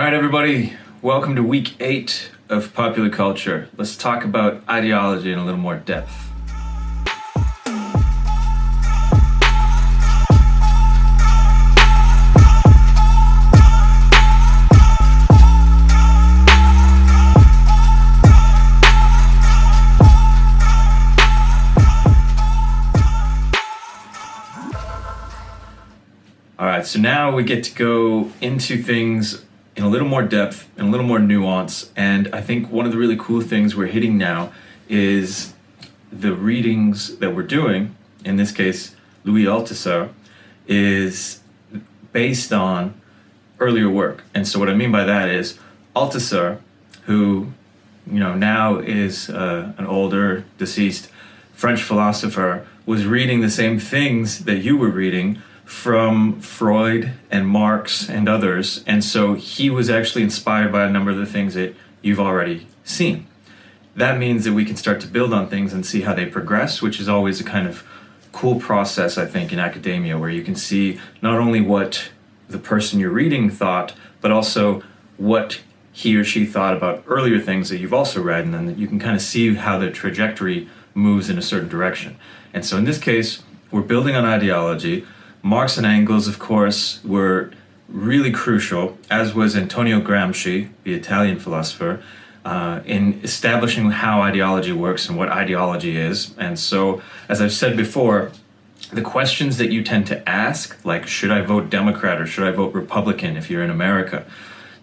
All right, everybody, welcome to week 8 of Popular Culture. Let's talk about ideology in a little more depth. All right, so now we get to go into things in a little more depth and a little more nuance. And I think one of the really cool things we're hitting now is the readings that we're doing, in this case, Louis Althusser, is based on earlier work. And so what I mean by that is Althusser, who now is an older, deceased French philosopher, was reading the same things that you were reading from Freud and Marx and others, and so he was actually inspired by a number of the things that you've already seen. That means that we can start to build on things and see how they progress, which is always a kind of cool process, I think, in academia, where you can see not only what the person you're reading thought, but also what he or she thought about earlier things that you've also read, and then you can kind of see how the trajectory moves in a certain direction. And so in this case, we're building on ideology. Marx and Angles, of course, were really crucial, as was Antonio Gramsci, the Italian philosopher, in establishing how ideology works and what ideology is. And so, as I've said before, the questions that you tend to ask, like should I vote Democrat or should I vote Republican if you're in America,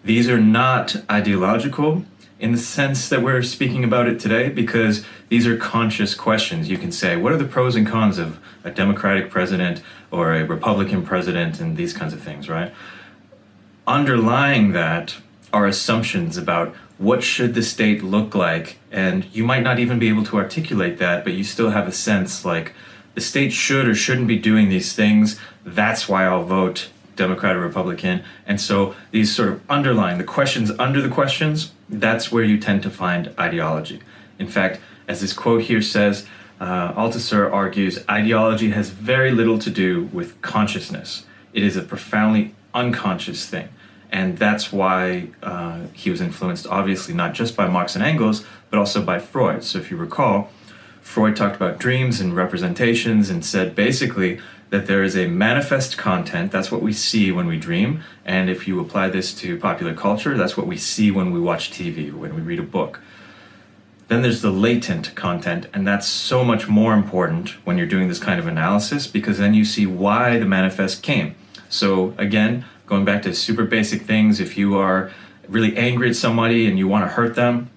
these are not ideological in the sense that we're speaking about it today, because these are conscious questions. You can say, what are the pros and cons of a Democratic president or a Republican president and these kinds of things, right? Underlying that are assumptions about what should the state look like, and you might not even be able to articulate that, but you still have a sense like the state should or shouldn't be doing these things. That's why I'll vote Democrat or Republican. And so these sort of underlying, the questions under the questions, that's where you tend to find ideology. In fact, as this quote here says, Althusser argues, ideology has very little to do with consciousness. It is a profoundly unconscious thing. And that's why he was influenced, obviously, not just by Marx and Angles, but also by Freud. So if you recall, Freud talked about dreams and representations and said basically that there is a manifest content, that's what we see when we dream, and if you apply this to popular culture, that's what we see when we watch TV, when we read a book. Then there's the latent content, and that's so much more important when you're doing this kind of analysis, because then you see why the manifest came. So again, going back to super basic things, if you are really angry at somebody and you want to hurt them,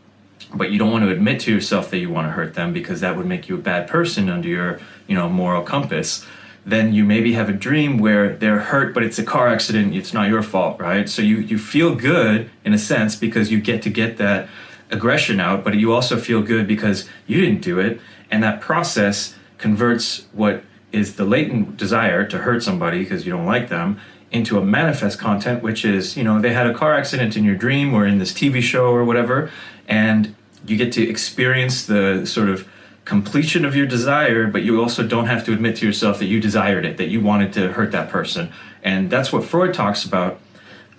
but you don't want to admit to yourself that you want to hurt them because that would make you a bad person under your moral compass, then you maybe have a dream where they're hurt, but it's a car accident, it's not your fault, right? So you feel good in a sense because you get to get that aggression out, but you also feel good because you didn't do it, and that process converts what is the latent desire to hurt somebody because you don't like them into a manifest content, which is, they had a car accident in your dream or in this TV show or whatever, and you get to experience the sort of completion of your desire, but you also don't have to admit to yourself that you desired it, that you wanted to hurt that person. And that's what Freud talks about.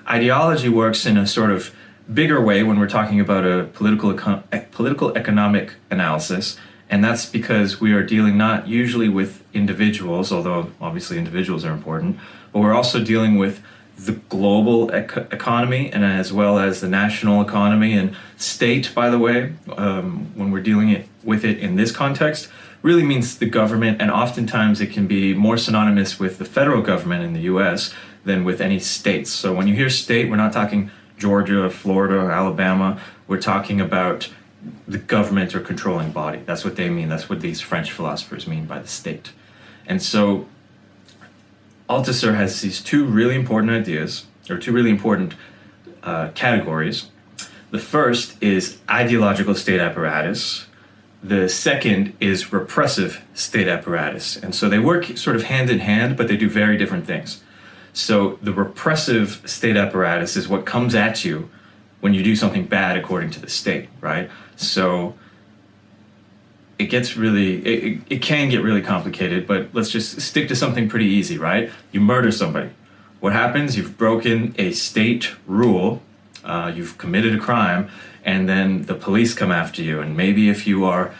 Ideology works in a sort of bigger way when we're talking about a political economic analysis, and that's because we are dealing not usually with individuals, although obviously individuals are important, but we're also dealing with the global economy and as well as the national economy. And state, by the way, when we're dealing with it in this context, really means the government, and oftentimes it can be more synonymous with the federal government in the US than with any states. So when you hear state, we're not talking Georgia, Florida, Alabama. We're talking about the government or controlling body. That's what they mean. That's what these French philosophers mean by the state. And so Althusser has these two really important ideas, or two really important categories. The first is ideological state apparatus. The second is repressive state apparatus. And so they work sort of hand in hand, but they do very different things. So the repressive state apparatus is what comes at you when you do something bad according to the state, right? So it gets really, it can get really complicated, but let's just stick to something pretty easy, right? You murder somebody. What happens? You've broken a state rule, you've committed a crime, and then the police come after you. And maybe if you are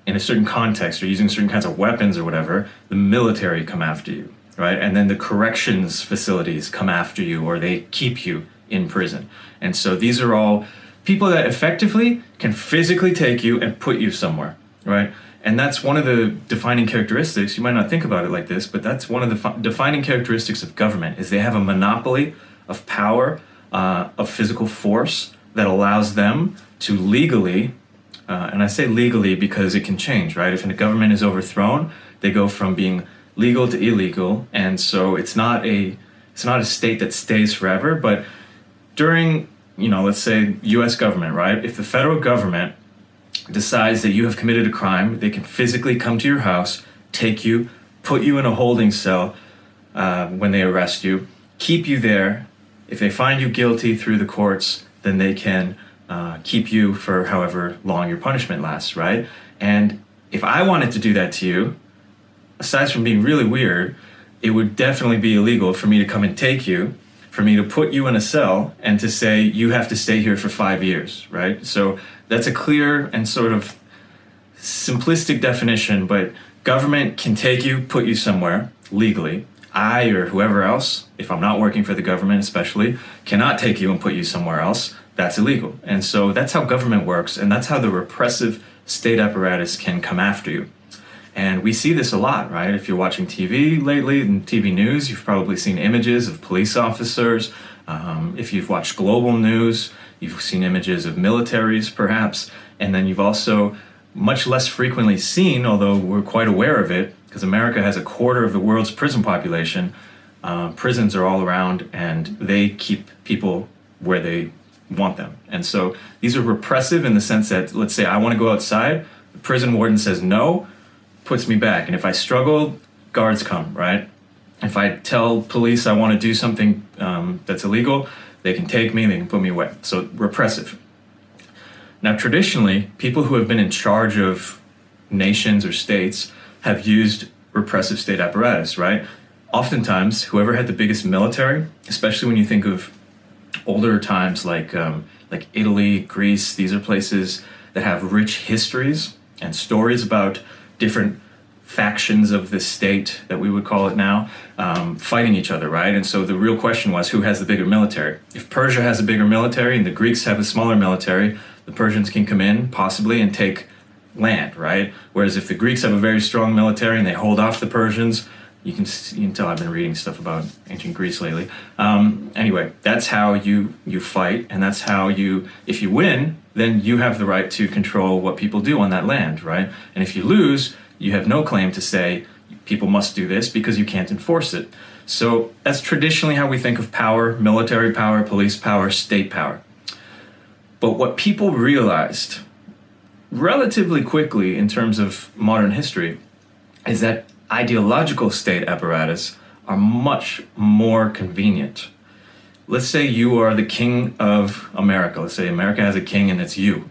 in a certain context or using certain kinds of weapons or whatever, the military come after you, right? And then the corrections facilities come after you, or they keep you in prison. And so these are all people that effectively can physically take you and put you somewhere, right? And that's one of the defining characteristics. You might not think about it like this, but that's one of the defining characteristics of government, is they have a monopoly of power, of physical force that allows them to legally, and I say legally because it can change, right? If a government is overthrown, they go from being legal to illegal, and so it's not a state that stays forever. But during, let's say U.S. government, right? If the federal government decides that you have committed a crime, they can physically come to your house, take you, put you in a holding cell when they arrest you, keep you there. If they find you guilty through the courts, then they can keep you for however long your punishment lasts, right? And if I wanted to do that to you, aside from being really weird, it would definitely be illegal for me to come and take you, for me to put you in a cell, and to say you have to stay here for 5 years, right? So that's a clear and sort of simplistic definition, but government can take you, put you somewhere legally. I, or whoever else, if I'm not working for the government especially, cannot take you and put you somewhere else. That's illegal. And so that's how government works, and that's how the repressive state apparatus can come after you. And we see this a lot, right? If you're watching TV lately, in TV news, you've probably seen images of police officers. If you've watched global news, you've seen images of militaries, perhaps. And then you've also much less frequently seen, although we're quite aware of it, because America has a quarter of the world's prison population. Prisons are all around, and they keep people where they want them. And so these are repressive in the sense that, let's say I want to go outside, the prison warden says no, puts me back. And if I struggle, guards come, right? If I tell police I want to do something that's illegal, they can take me, they can put me away. So repressive. Now, traditionally, people who have been in charge of nations or states have used repressive state apparatus, right? Oftentimes, whoever had the biggest military, especially when you think of older times like Italy, Greece, these are places that have rich histories and stories about different factions of the state, that we would call it now, fighting each other, right? And so the real question was, who has the bigger military? If Persia has a bigger military and the Greeks have a smaller military, the Persians can come in, possibly, and take land, right? Whereas if the Greeks have a very strong military and they hold off the Persians, you can tell I've been reading stuff about ancient Greece lately. Anyway, that's how you fight, and that's how if you win, then you have the right to control what people do on that land, right? And if you lose, you have no claim to say people must do this because you can't enforce it. So that's traditionally how we think of power: military power, police power, state power. But what people realized relatively quickly in terms of modern history is that ideological state apparatus are much more convenient. Let's say you are the king of America. Let's say America has a king and it's you,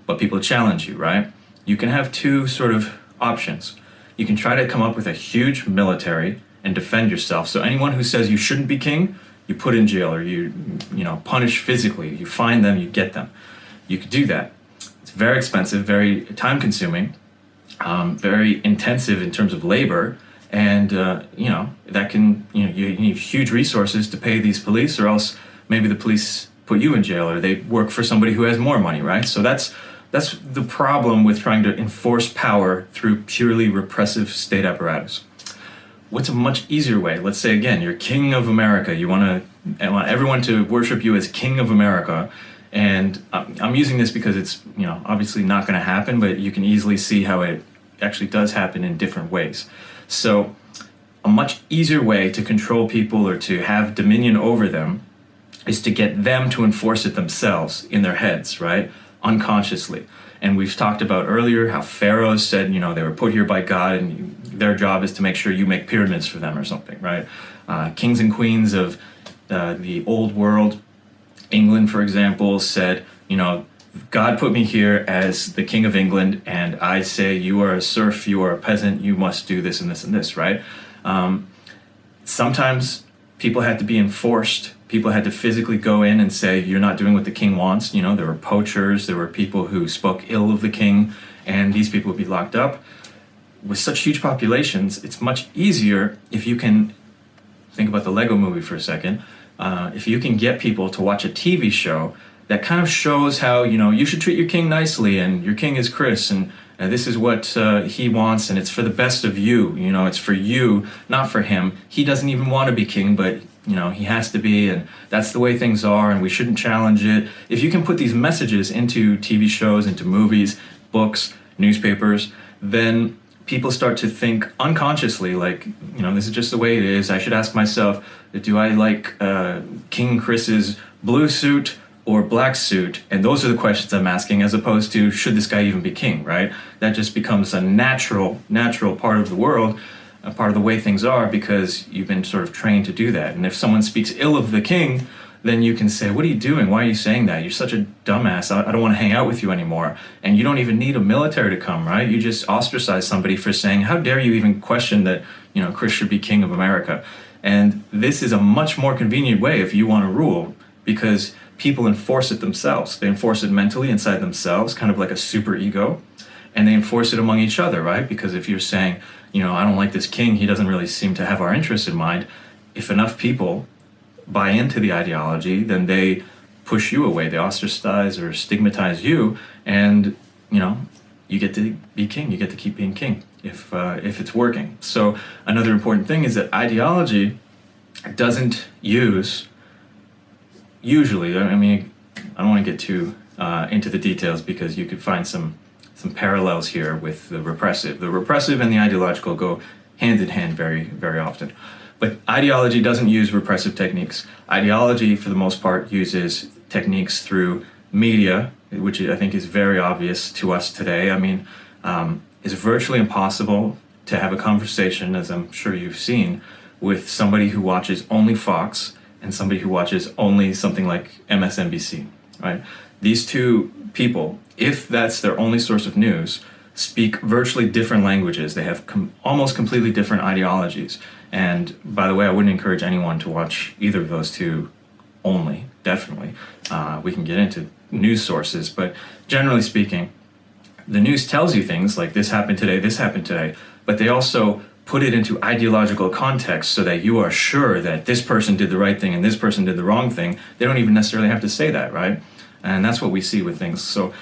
but people challenge you, right? You can have two sort of options. You can try to come up with a huge military and defend yourself. So anyone who says you shouldn't be king, you put in jail, or you punish physically. You find them, you get them. You could do that. It's very expensive, very time consuming, very intensive in terms of labor, and that can you need huge resources to pay these police, or else maybe the police put you in jail, or they work for somebody who has more money, right? So that's the problem with trying to enforce power through purely repressive state apparatus. What's a much easier way? Let's say again, you're king of America. You want everyone to worship you as king of America. And I'm using this because it's obviously not going to happen, but you can easily see how it actually does happen in different ways. So a much easier way to control people or to have dominion over them is to get them to enforce it themselves in their heads, right? Unconsciously. And we've talked about earlier how pharaohs said, they were put here by God, and their job is to make sure you make pyramids for them or something, right? Kings and queens of the old world, England, for example, said, God put me here as the king of England, and I say you are a serf, you are a peasant, you must do this and this and this, right? Sometimes people had to be enforced. People had to physically go in and say, you're not doing what the king wants. There were poachers, there were people who spoke ill of the king, and these people would be locked up. With such huge populations, it's much easier if you can think about the Lego movie for a second. If you can get people to watch a TV show that kind of shows how, you should treat your king nicely, and your king is Chris, and this is what he wants, and it's for the best of you. It's for you, not for him. He doesn't even want to be king, but he has to be, and that's the way things are, and we shouldn't challenge it. If you can put these messages into TV shows, into movies, books, newspapers, then people start to think unconsciously, like, this is just the way it is. I should ask myself, do I like King Chris's blue suit or black suit? And those are the questions I'm asking, as opposed to, should this guy even be king, right? That just becomes a natural part of the world, a part of the way things are, because you've been sort of trained to do that. And if someone speaks ill of the king, then you can say, what are you doing? Why are you saying that? You're such a dumbass. I don't want to hang out with you anymore. And you don't even need a military to come, right? You just ostracize somebody for saying, how dare you even question that, Chris should be king of America. And this is a much more convenient way if you want to rule, because people enforce it themselves. They enforce it mentally inside themselves, kind of like a super ego. And they enforce it among each other, right? Because if you're saying, I don't like this king, he doesn't really seem to have our interests in mind. If enough people buy into the ideology, then they push you away, they ostracize or stigmatize you, and you get to be king, you get to keep being king if it's working. So another important thing is that ideology doesn't use, usually, I don't want to get too into the details, because you could find some parallels here with the repressive. The repressive and the ideological go hand in hand very, very often. But ideology doesn't use repressive techniques. Ideology, for the most part, uses techniques through media, which I think is very obvious to us today. It's virtually impossible to have a conversation, as I'm sure you've seen, with somebody who watches only Fox and somebody who watches only something like MSNBC, right? These two people, if that's their only source of news, speak virtually different languages. They have almost completely different ideologies. And by the way, I wouldn't encourage anyone to watch either of those two only, definitely. We can get into news sources, but generally speaking, the news tells you things like this happened today, but they also put it into ideological context so that you are sure that this person did the right thing and this person did the wrong thing. They don't even necessarily have to say that, right? And that's what we see with things. So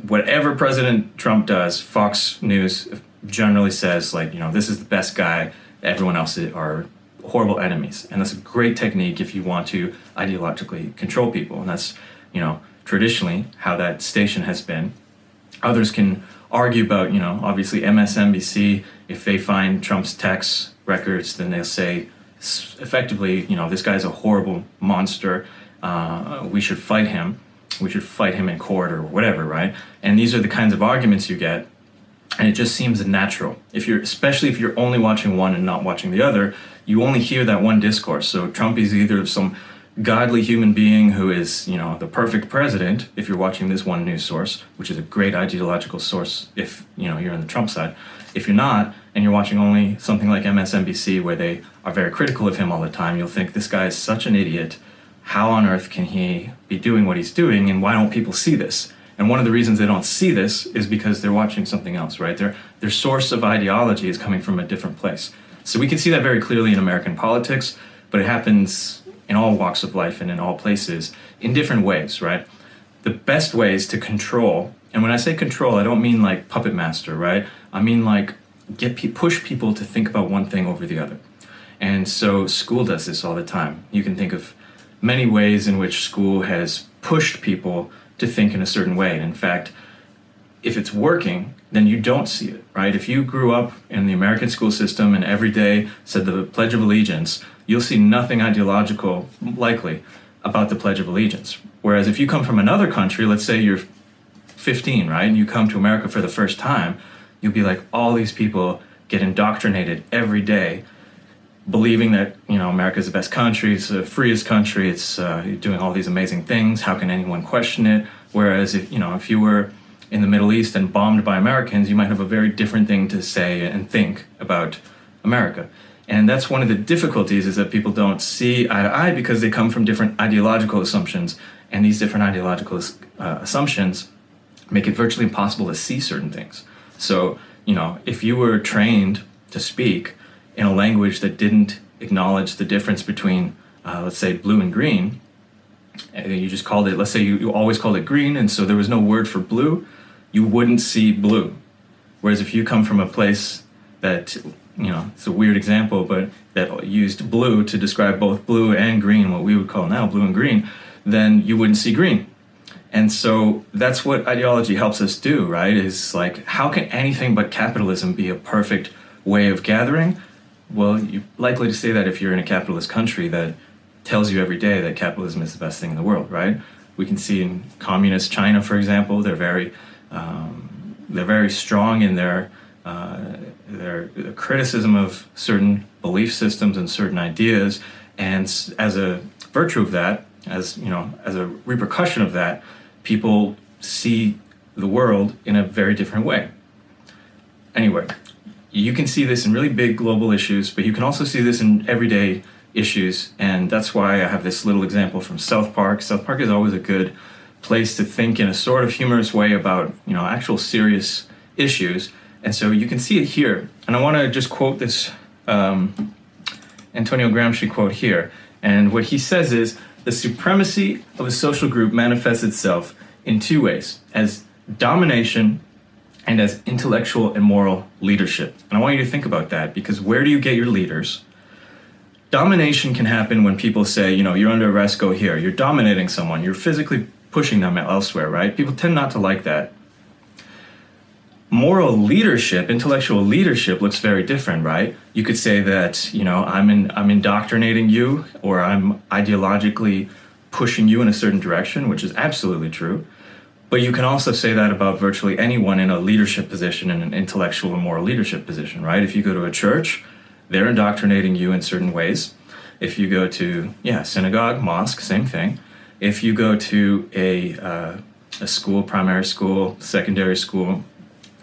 whatever President Trump does, Fox News generally says, this is the best guy, everyone else are horrible enemies. And that's a great technique if you want to ideologically control people. And that's, traditionally how that station has been. Others can argue about, obviously MSNBC, if they find Trump's tax records, then they'll say, effectively, this guy's a horrible monster. We should fight him. We should fight him in court or whatever, right? And these are the kinds of arguments you get, and it just seems natural. Especially if you're only watching one and not watching the other, you only hear that one discourse. So Trump is either some godly human being who is, the perfect president, if you're watching this one news source, which is a great ideological source if, you're on the Trump side. If you're not, and you're watching only something like MSNBC, where they are very critical of him all the time, you'll think, this guy is such an idiot. How on earth can he be doing what he's doing, and why don't people see this? And one of the reasons they don't see this is because they're watching something else, right? Their source of ideology is coming from a different place. So we can see that very clearly in American politics, but it happens in all walks of life and in all places in different ways, right? The best ways to control, and when I say control, I don't mean like puppet master, right? I mean like push people to think about one thing over the other. And so school does this all the time. You can think of many ways in which school has pushed people to think in a certain way. And in fact, if it's working, then you don't see it, right? If you grew up in the American school system and every day said the Pledge of Allegiance, you'll see nothing ideological, likely, about the Pledge of Allegiance. Whereas if you come from another country, let's say you're 15, right, and you come to America for the first time, you'll be like, all these people get indoctrinated every day, believing that, America's the best country, it's the freest country, it's doing all these amazing things, how can anyone question it? Whereas if you were in the Middle East and bombed by Americans, you might have a very different thing to say and think about America. And that's one of the difficulties, is that people don't see eye to eye because they come from different ideological assumptions. And these different ideological assumptions make it virtually impossible to see certain things. So, if you were trained to speak in a language that didn't acknowledge the difference between, let's say, blue and green, and you just called it, let's say you always called it green, and so there was no word for blue, you wouldn't see blue. Whereas if you come from a place that, it's a weird example, but that used blue to describe both blue and green, what we would call now blue and green, then you wouldn't see green. And so that's what ideology helps us do, right? Is like, how can anything but capitalism be a perfect way of gathering? Well, you're likely to say that if you're in a capitalist country that tells you every day that capitalism is the best thing in the world, right? We can see in communist China, for example, they're very strong in their criticism of certain belief systems and certain ideas, and as a virtue of that, as a repercussion of that, people see the world in a very different way. Anyway, you can see this in really big global issues, but you can also see this in everyday issues, and that's why I have this little example from South Park. South Park is always a good place to think in a sort of humorous way about, actual serious issues. And so you can see it here. And I want to just quote this Antonio Gramsci quote here. And what he says is, the supremacy of a social group manifests itself in two ways: as domination and as intellectual and moral leadership. And I want you to think about that, because where do you get your leaders? Domination can happen when people say, you're under arrest, go here. You're dominating someone. You're physically pushing them elsewhere, right? People tend not to like that. Moral leadership, intellectual leadership, looks very different, right? You could say that, I'm indoctrinating you, or I'm ideologically pushing you in a certain direction, which is absolutely true. But you can also say that about virtually anyone in a leadership position, in an intellectual and moral leadership position, right? If you go to a church, they're indoctrinating you in certain ways. If you go to, synagogue, mosque, same thing. If you go to a school, primary school, secondary school,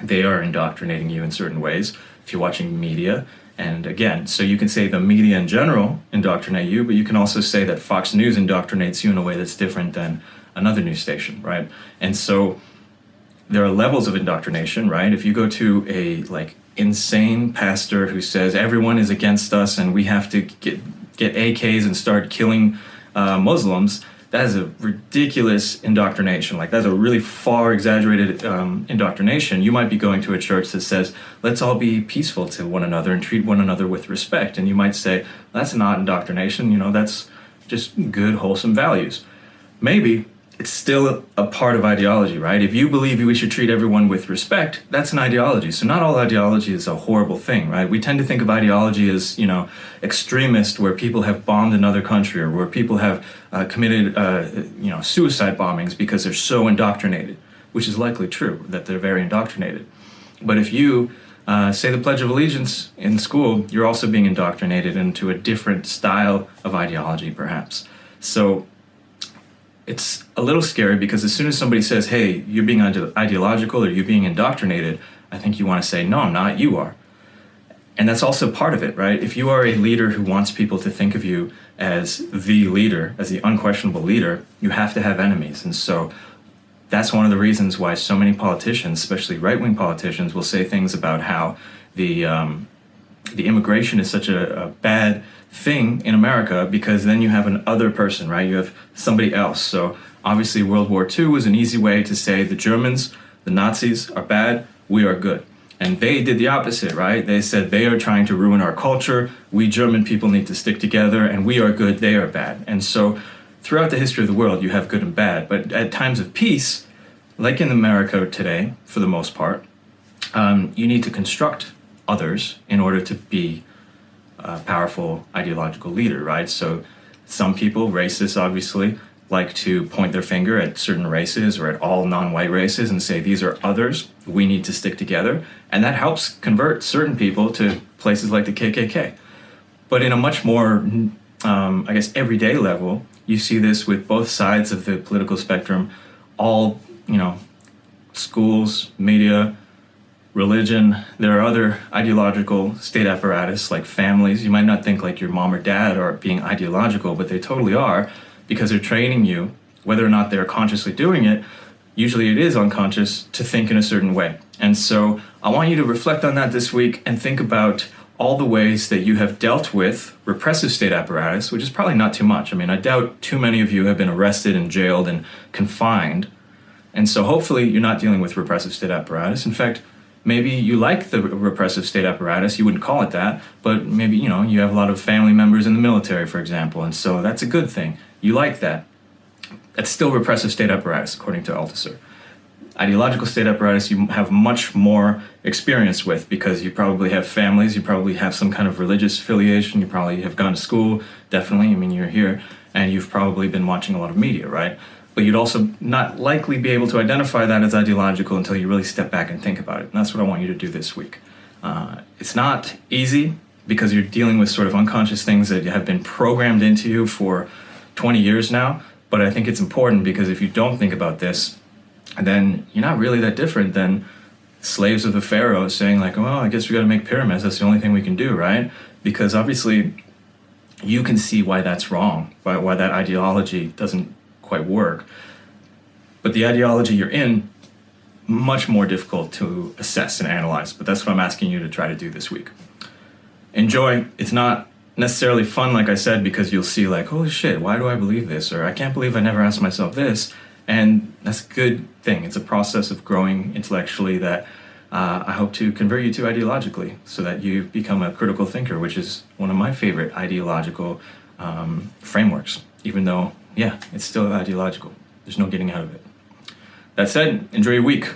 they are indoctrinating you in certain ways. If you're watching media, and again, so you can say the media in general indoctrinate you, but you can also say that Fox News indoctrinates you in a way that's different than another news station, right? And so there are levels of indoctrination, right? If you go to a insane pastor who says everyone is against us and we have to get AKs and start killing Muslims, that is a ridiculous indoctrination. That's a really far exaggerated indoctrination. You might be going to a church that says, let's all be peaceful to one another and treat one another with respect. And you might say, that's not indoctrination, that's just good, wholesome values. Maybe it's still a part of ideology, right? If you believe we should treat everyone with respect, that's an ideology. So not all ideology is a horrible thing, right? We tend to think of ideology as, extremist, where people have bombed another country, or where people have committed, suicide bombings because they're so indoctrinated, which is likely true, that they're very indoctrinated. But if you say the Pledge of Allegiance in school, you're also being indoctrinated into a different style of ideology, perhaps. So it's a little scary, because as soon as somebody says, hey, you're being ideological or you're being indoctrinated, I think you want to say, no, I'm not, you are. And that's also part of it, right? If you are a leader who wants people to think of you as the leader, as the unquestionable leader, you have to have enemies. And so that's one of the reasons why so many politicians, especially right-wing politicians, will say things about how the immigration is such a bad thing in America, because then you have an other person, right? You have somebody else. So obviously World War II was an easy way to say the Germans, the Nazis are bad, we are good. And they did the opposite, right? They said they are trying to ruin our culture, we German people need to stick together, and we are good, they are bad. And so throughout the history of the world, you have good and bad. But at times of peace, like in America today, for the most part, you need to construct others in order to be a powerful ideological leader, right? So some people, racists obviously, like to point their finger at certain races or at all non-white races and say, these are others, we need to stick together. And that helps convert certain people to places like the KKK. But in a much more, everyday level, you see this with both sides of the political spectrum, all, schools, media, religion. There are other ideological state apparatus like families. You might not think like your mom or dad are being ideological, but they totally are, because they're training you, whether or not they're consciously doing it. Usually it is unconscious to think in a certain way. And so I want you to reflect on that this week and think about all the ways that you have dealt with repressive state apparatus, which is probably not too much. I mean, I doubt too many of you have been arrested and jailed and confined. And so hopefully you're not dealing with repressive state apparatus. In fact, maybe you like the repressive state apparatus. You wouldn't call it that, but maybe, you know, you have a lot of family members in the military, for example. And so that's a good thing. You like that. That's still repressive state apparatus, according to Althusser. Ideological state apparatus you have much more experience with, because you probably have families, you probably have some kind of religious affiliation, you probably have gone to school, definitely, I mean, you're here, and you've probably been watching a lot of media, right? But you'd also not likely be able to identify that as ideological until you really step back and think about it. And that's what I want you to do this week. It's not easy, because you're dealing with sort of unconscious things that have been programmed into you for 20 years now. But I think it's important, because if you don't think about this, then you're not really that different than slaves of the pharaoh saying like, well, I guess we got to make pyramids. That's the only thing we can do, right? Because obviously you can see why that's wrong, why that ideology doesn't quite work. But the ideology you're in, much more difficult to assess and analyze. But that's what I'm asking you to try to do this week. Enjoy. It's not necessarily fun, like I said, because you'll see like, holy shit, why do I believe this? Or I can't believe I never asked myself this. And that's a good thing. It's a process of growing intellectually that I hope to convert you to ideologically, so that you become a critical thinker, which is one of my favorite ideological frameworks, even though, yeah, it's still ideological. There's no getting out of it. That said, enjoy your week.